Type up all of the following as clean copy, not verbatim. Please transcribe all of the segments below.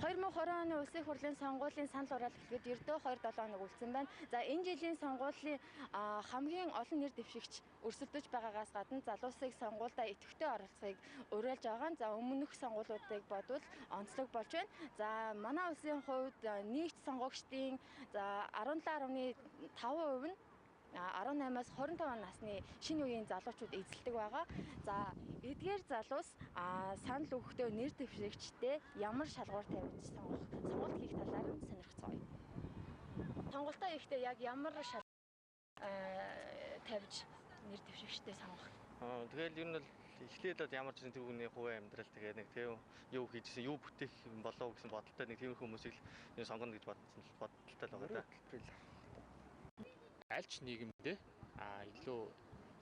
2020 оны улсын их хурлын сонгуулийн санал хураалт эхлээд ердөө 2-7 хоног үлдсэн байна. За энэ жилийн сонгуулийн хамгийн олон нэр дэвшигч өрсөлдөж байгаагаас гадна залуусыг сонгуульдаа идэвхтэй оролцохыг уриалж байгаа. За өмнөх сонгуулиудыг бодвол онцлог болж байна. За манай улсын хувьд нийт сонгогчдын 17.5% нь 18-аас 25 насны шинэ үеийн залуучууд эзэлдэг байгаа. За эдгээр залуус санал өгөхдөө нэр дэвшигчтэй ямар шалгуур тавьж сонголт хийх талаар нь сонирхцгаая. Сонголтоо хийхдээ яг ямар тавьж нэр дэвшигчтэй сонгох? Тэгэл ер нь бол эхлээд ямар ч түүний хувийн амьдрал тэгээ нэг тийм юу хийжсэн, юу бүтээх болов гэсэн бодолтой нэг тиймэрхүү хүмүүсийг л сонгоно гэж бодолтой л байгаа да. Аль ч нийгэмдээ илүү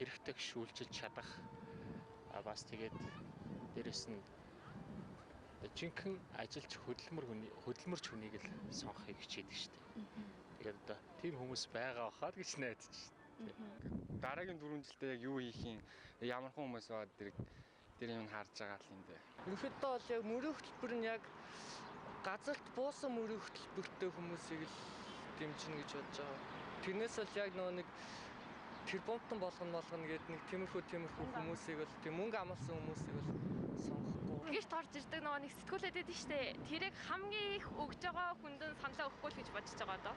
эрхтэй шүүлжиж чадах бас тэгээд дээрэс нь жинхэнэ ажилч хөдөлмөрч хүнийг л сонгохыг хичээдэг шүү дээ. Тэгээд одоо тийм хүмүүс байгаа хаад гэж найдаж шүү дээ. Дараагийн 4 жилдээ яг юу хийх юм, ямар хүмүүс байгаа тэр юм харж байгаа л юм дээ. Ерөнхийдөө бол яг мөрийн хөтөлбөр нь яг газарт буусан мөрийн хөтөлбөртэй хүмүүсийг л дэмжинэ гэж бодож байгаа. Тэрнээс л яг нэг тэр бомтон болгоно гэдэг нэг тиймэрхүү хүмүүсийг л тийм мөнгө амлсан хүмүүсийг л сонгохгүй. Гэрт орж ирдэг нэг сэтгүүлээд байдаг шүү дээ. Тэрийг хамгийн их өгж байгаа хүнд нь саналаа өгөхгүй л гэж бодож байгаа доо.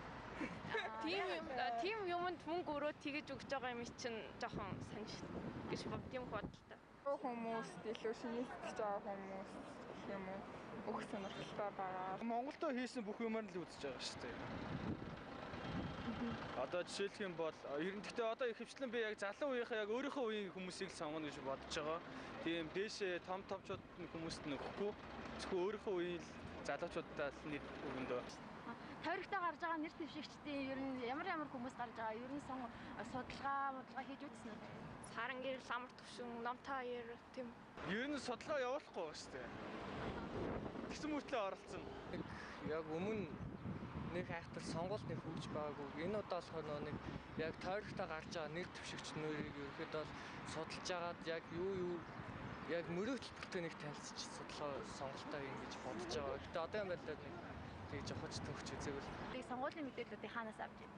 Тийм юмд мөнгө өрөө тэгэж өгж байгаа юм чинь жоохон сонь шүү дээ. Гэж тийм бодолтой. Хүмүүст илүү шинэлж байгаа хүмүүс юм уу? Бүх сонирхолтой байгаа. Монголдо хийсэн бүх юмар л үзэж байгаа шүү дээ. Одоо жишээлх юм бол гэхдээ одоо ихэвчлэн би яг залуу үеийнхээ яг өөрийнхөө үеийн хүмүүсийг сонгоно гэж бодож байгаа. Тийм дээшээ том томчууд хүмүүст нь өгөхгүй. Зөвхөн өөрийнхөө үеийн залуучуудаа л нэр өгөндөө. Тавирагтай гарч байгаа нэр дэвшигчдийн ер нь ямар хүмүүс гарч байгаа? Ер нь судалгаа хийж үзсэн үү? Саран гэрэл, амар төвшин, номтой аяар тийм. Ер нь судалгаа явуулахгүй ба шүү дээ. Тэгсэн мөртлөө оролцсон. Яг өмнө нэг хайхтар сонголт нэг хөгж байгаагүй. Энэ удаа болохоор нэг яг тойрогтой гарч байгаа нэр дэвшигч нөрийг ерөөхдөө судалж агаад яг юу яг мөрөө хөтөлбөртэй нэг танилцж судалгаа сонголтоо ингэж бодож байгаа. Гэтэ одоо юм байлаа нэг тэг жохоч төгч үзээгүй. Тэг сонгуулийн мэдээллүүдийг хаанаас авч байна?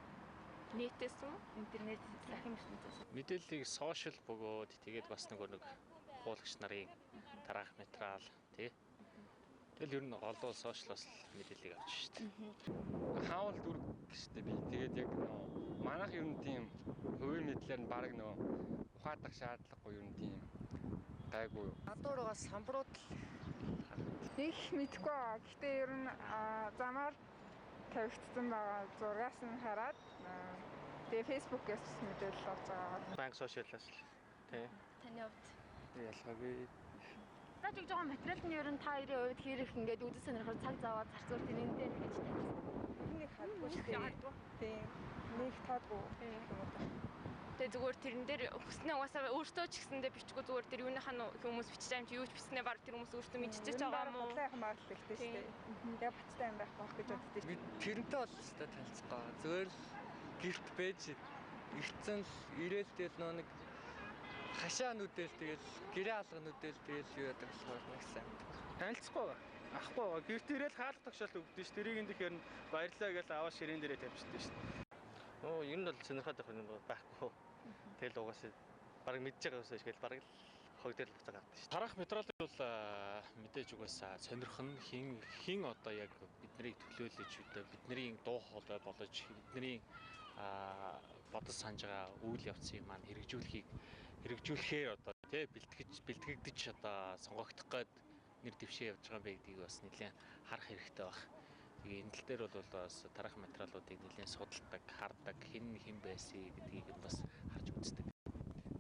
Нийтээс үү? Интернет захин ертөнцөөс. Мэдээллийг сошиал бөгөөд тэгээд бас нэг хуулагч нарын тараах материал тий. Тэгэл ер нь голдуу сошиалос мэдээллийг авч шүү дээ. Хаавал дүрг гэжтэй би. Тэгээд яг манайх ер нь тийм хувийн мэдлэр нь баг ухаадах шаардлагагүй ер нь тийм гайгүй. Гадуургаа самбрууд Их мэдгүй байгаа. Гэхдээ ер нь замаар тавигдсан байгаа зургаас нь хараад тэгээ фэйсбүүкээс мэдээлэл авч байгаа. Банк сошиалаас л тий. Таны хувьд Ялгаагүй. Наач өгж байгаа материалд нь ер нь та хоёрын хувьд хэрэг ингээд үзэл сонирхол цаг зав аваад зарцуур тэрэн дээр гэж тавьсан. Нэг хадгүй шүү дээ. Тийм. Нэг таагүй. Тэгээ зүгээр тэрэн дээр хүснээ угаасаа өөртөө ч гэсэндээ бичгүй зүгээр тэр юуныхаа хүмүүс бичиж байгаа юм чи юу ч бичснээ баг тэр хүмүүс өөртөө мэдчихэж байгаа юм уу? Сайхан магадлалтай шүү дээ. Яг бацтай юм байх байх гэж боддоо. би тэрнтэй бол өстой танилцах байгаа. Зүгээр л гэрт байж ирцэн л ирээлтэл нэг хашаа нүдэл тэгэл гэрээ алга нүдэл тэгэл юу яадаг болохоор нэг сайн. Танилцахгүй байгаа. Ахгүй байгаа. Гэрт ирээл хаалт тогшоолт өгдөө ш. Тэрийг энэхээр баярлаа гэж аваа ширээн дээрээ тавьчихсан ш. Ер нь бол сонирхоод байх юм байхгүй. Тэгэл угаасаа баг мэдж байгаа юмсаа шгээл баг хог дээр л буцаа гардаг ш. Тарах материалыг бол мэдээж угаасаа сонирхон хин одоо яг биднийг төлөөлөж бидний дуу хоолой болж бидний бодож санаж байгаа үйл явцыг маань хэрэгжүүлэхээр одоо тий бэлтгэгдэж одоо сонгогдох гээд нэр дэвшээ явж байгаа юм байдгийг бас нэлээд харах хэрэгтэй баг. Тэгээ энэ тал дээр бол бас тарах материалуудыг нэлээд судалдаг, хардаг, хэн байсан гэдгийг бас харж үздэг.